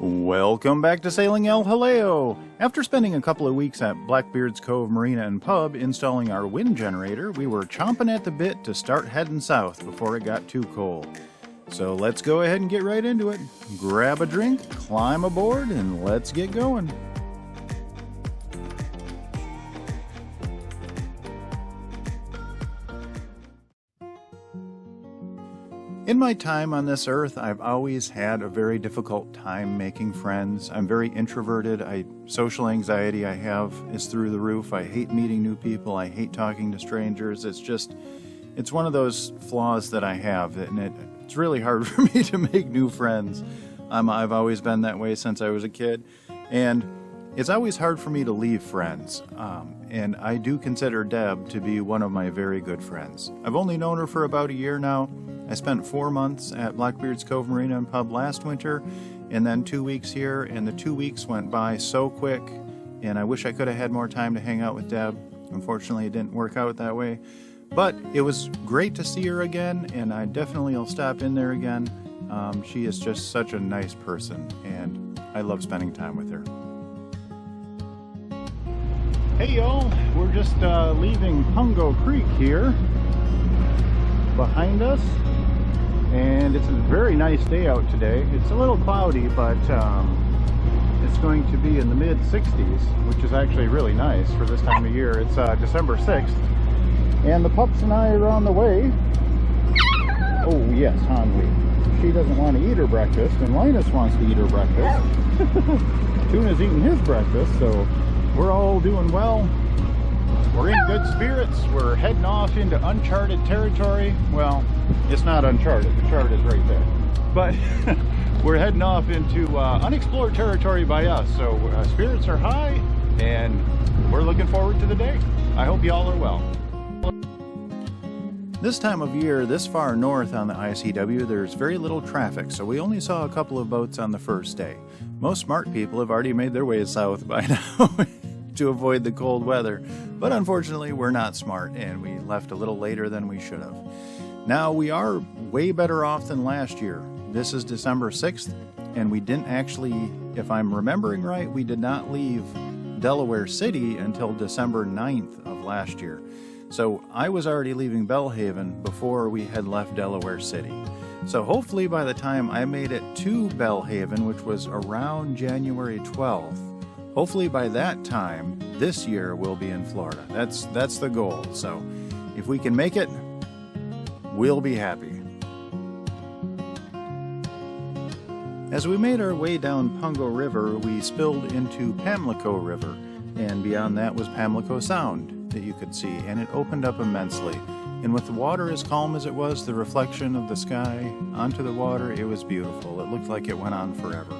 Welcome back to Sailing El Jaleo! After spending a couple of weeks at Blackbeard's Cove Marina and Pub installing our wind generator, we were chomping at the bit to start heading south before it got too cold. So let's go ahead and get right into it. Grab a drink, climb aboard, and let's get going. In my time on this earth, I've always had a very difficult time making friends. I'm very introverted. Social anxiety I have is through the roof. I hate meeting new people. I hate talking to strangers. It's one of those flaws that I have, and it's really hard for me to make new friends. I've always been that way since I was a kid, and it's always hard for me to leave friends. And I do consider Deb to be one of my very good friends. I've only known her for about a year now. I spent 4 months at Blackbeard's Cove Marina and Pub last winter, and then 2 weeks here, and the 2 weeks went by so quick, and I wish I could have had more time to hang out with Deb. Unfortunately, it didn't work out that way. But it was great to see her again, and I definitely will stop in there again. She is just such a nice person, and I love spending time with her. Hey y'all, we're just leaving Pungo Creek here behind us, and it's a very nice day out today. It's a little cloudy, but it's going to be in the mid-60s, which is actually really nice for this time of year. It's December 6th, and the pups and I are on the way. Oh yes, Hanwi. She doesn't want to eat her breakfast, and Linus wants to eat her breakfast. Tuna's eating his breakfast, so we're all doing well. We're in good spirits. We're heading off into uncharted territory. Well, it's not uncharted. The chart is right there. But we're heading off into unexplored territory by us. So spirits are high, and we're looking forward to the day. I hope y'all are well. This time of year, this far north on the ICW, there's very little traffic, so we only saw a couple of boats on the first day. Most smart people have already made their way south by now to avoid the cold weather, but unfortunately we're not smart, and we left a little later than we should have. Now, we are way better off than last year. This is December 6th, and we didn't actually, if I'm remembering right, we did not leave Delaware City until December 9th of last year. So I was already leaving Belhaven before we had left Delaware City. So hopefully by the time I made it to Belhaven, which was around January 12th, hopefully by that time, this year we'll be in Florida. That's the goal. So if we can make it, we'll be happy. As we made our way down Pungo River, we spilled into Pamlico River, and beyond that was Pamlico Sound that you could see, and it opened up immensely. And with the water as calm as it was, the reflection of the sky onto the water, it was beautiful. It looked like it went on forever.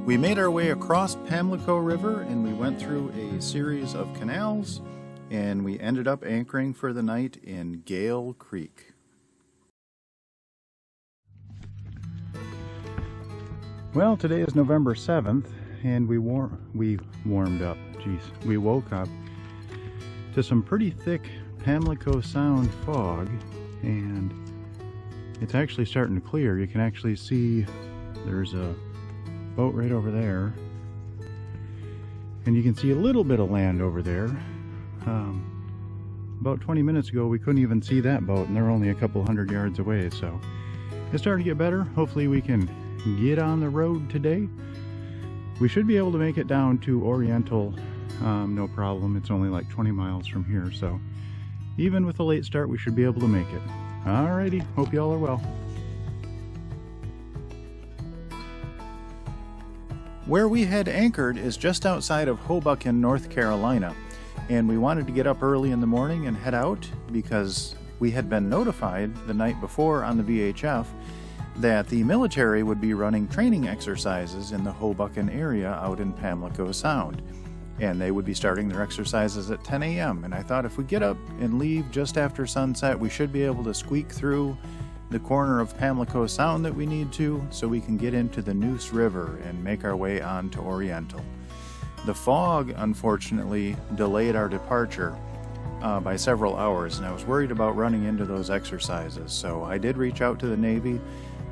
We made our way across Pamlico River, and we went through a series of canals, and we ended up anchoring for the night in Gale Creek. Well, today is November 7th, and we warmed up. We woke up to some pretty thick Pamlico Sound fog, and it's actually starting to clear. You can actually see there's a boat right over there, and you can see a little bit of land over there. About 20 minutes ago we couldn't even see that boat, and they're only a couple hundred yards away, so it's starting to get better. Hopefully we can get on the road today. We should be able to make it down to Oriental no problem. It's only like 20 miles from here, so even with a late start we should be able to make it. Alrighty, hope y'all are well. Where we had anchored is just outside of Hoboken, North Carolina, and we wanted to get up early in the morning and head out because we had been notified the night before on the VHF that the military would be running training exercises in the Hoboken area out in Pamlico Sound, and they would be starting their exercises at 10 a.m. And I thought if we get up and leave just after sunset, we should be able to squeak through the corner of Pamlico Sound that we need to, so we can get into the Neuse River and make our way on to Oriental. The fog, unfortunately, delayed our departure by several hours, and I was worried about running into those exercises. So I did reach out to the Navy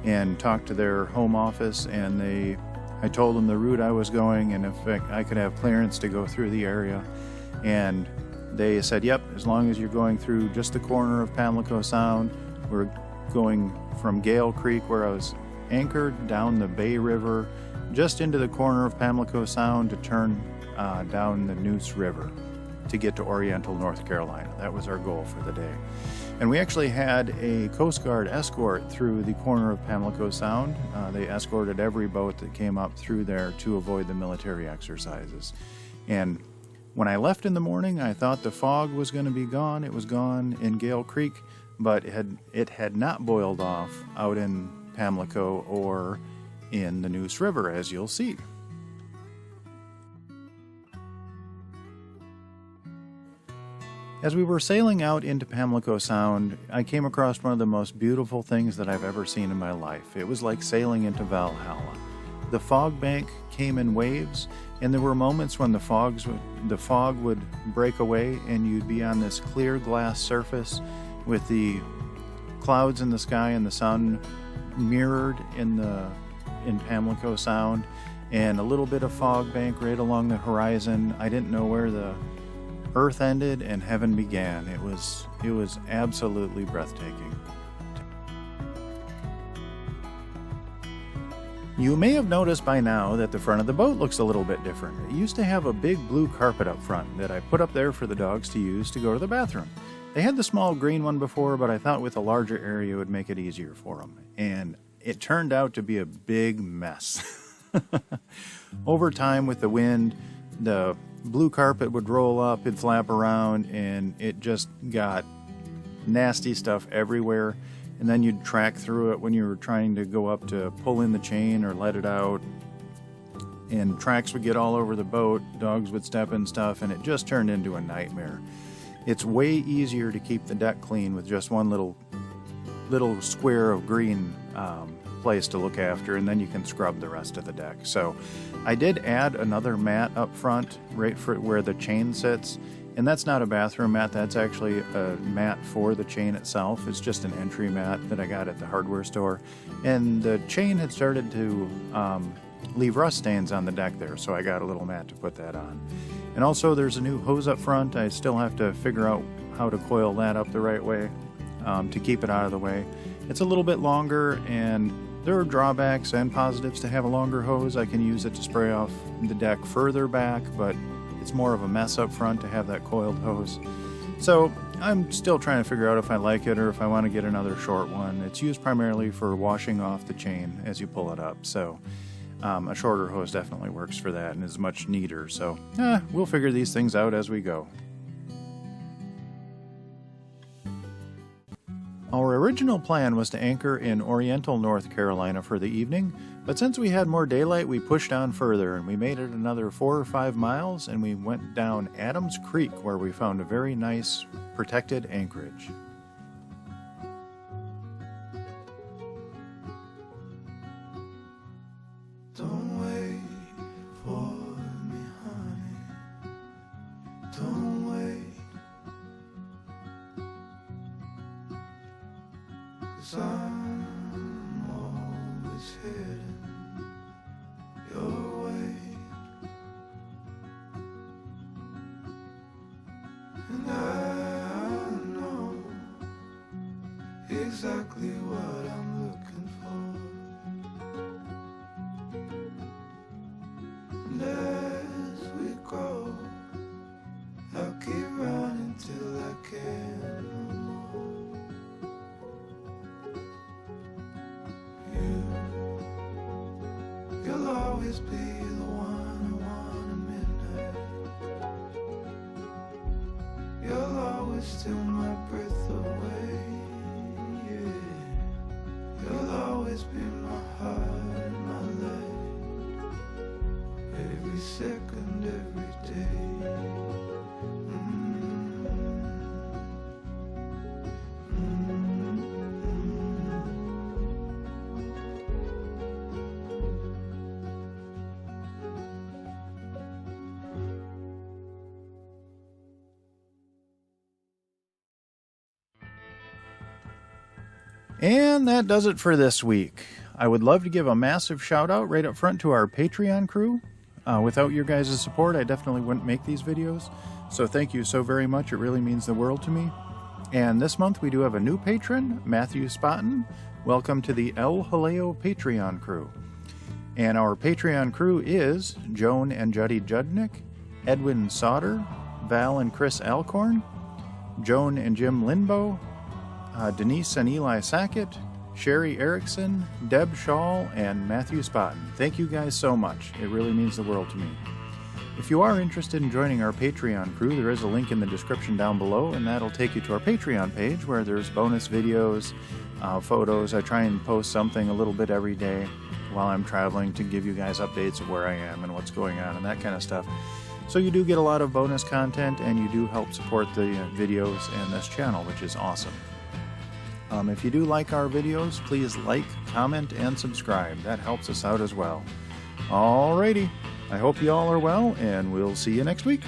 and talk to their home office, and they I told them the route I was going and if I could have clearance to go through the area. And they said, yep, as long as you're going through just the corner of Pamlico Sound. We're going from Gale Creek, where I was anchored, down the Bay River, just into the corner of Pamlico Sound to turn down the Neuse River to get to Oriental, North Carolina. That was our goal for the day. And we actually had a Coast Guard escort through the corner of Pamlico Sound. They escorted every boat that came up through there to avoid the military exercises. And when I left in the morning, I thought the fog was going to be gone. It was gone in Gale Creek, but it had not boiled off out in Pamlico or in the Neuse River, as you'll see. As we were sailing out into Pamlico Sound, I came across one of the most beautiful things that I've ever seen in my life. It was like sailing into Valhalla. The fog bank came in waves, and there were moments when the fog would break away and you'd be on this clear glass surface with the clouds in the sky and the sun mirrored in Pamlico Sound, and a little bit of fog bank right along the horizon. I didn't know where the earth ended and heaven began. It was absolutely breathtaking. You may have noticed by now that the front of the boat looks a little bit different. It used to have a big blue carpet up front that I put up there for the dogs to use to go to the bathroom. They had the small green one before, but I thought with a larger area it would make it easier for them. And it turned out to be a big mess. Over time with the wind, the blue carpet would roll up, it'd flap around, and it just got nasty stuff everywhere. And then you'd track through it when you were trying to go up to pull in the chain or let it out. And tracks would get all over the boat, dogs would step in stuff, and it just turned into a nightmare. It's way easier to keep the deck clean with just one little square of green place to look after, and then you can scrub the rest of the deck. So I did add another mat up front right for where the chain sits. And that's not a bathroom mat, that's actually a mat for the chain itself. It's just an entry mat that I got at the hardware store. And the chain had started to leave rust stains on the deck there, so I got a little mat to put that on. And also there's a new hose up front. I still have to figure out how to coil that up the right way to keep it out of the way. It's a little bit longer, and there are drawbacks and positives to have a longer hose. I can use it to spray off the deck further back, but it's more of a mess up front to have that coiled hose. So I'm still trying to figure out if I like it or if I want to get another short one. It's used primarily for washing off the chain as you pull it up. So a shorter hose definitely works for that and is much neater. So we'll figure these things out as we go. Our original plan was to anchor in Oriental, North Carolina for the evening, but since we had more daylight, we pushed on further and we made it another 4 or 5 miles, and we went down Adams Creek where we found a very nice protected anchorage. Don't wait for me, honey. Don't wait. 'Cause I'm always heading your way. And I know exactly what I'm looking for. And as we go, I'll keep running till I can no more. You'll always be the one I want at midnight. You'll always steal my breath away. Yeah. You'll always be my heart and my life. Every second, every day. And that does it for this week. I would love to give a massive shout out right up front to our Patreon crew. Without your guys' support, I definitely wouldn't make these videos. So thank you so very much. It really means the world to me. And this month we do have a new patron, Matthew Spotton. Welcome to the El Jaleo Patreon crew. And our Patreon crew is Joan and Juddy Judnick, Edwin Sauter, Val and Chris Alcorn, Joan and Jim Linbow, Denise and Eli Sackett, Sherry Erickson, Deb Shaw, and Matthew Spotton. Thank you guys so much. It really means the world to me. If you are interested in joining our Patreon crew, there is a link in the description down below, and that'll take you to our Patreon page where there's bonus videos, photos. I try and post something a little bit every day while I'm traveling to give you guys updates of where I am and what's going on and that kind of stuff. So you do get a lot of bonus content, and you do help support the videos and this channel, which is awesome. If you do like our videos, please like, comment, and subscribe. That helps us out as well. Alrighty. I hope you all are well, and we'll see you next week.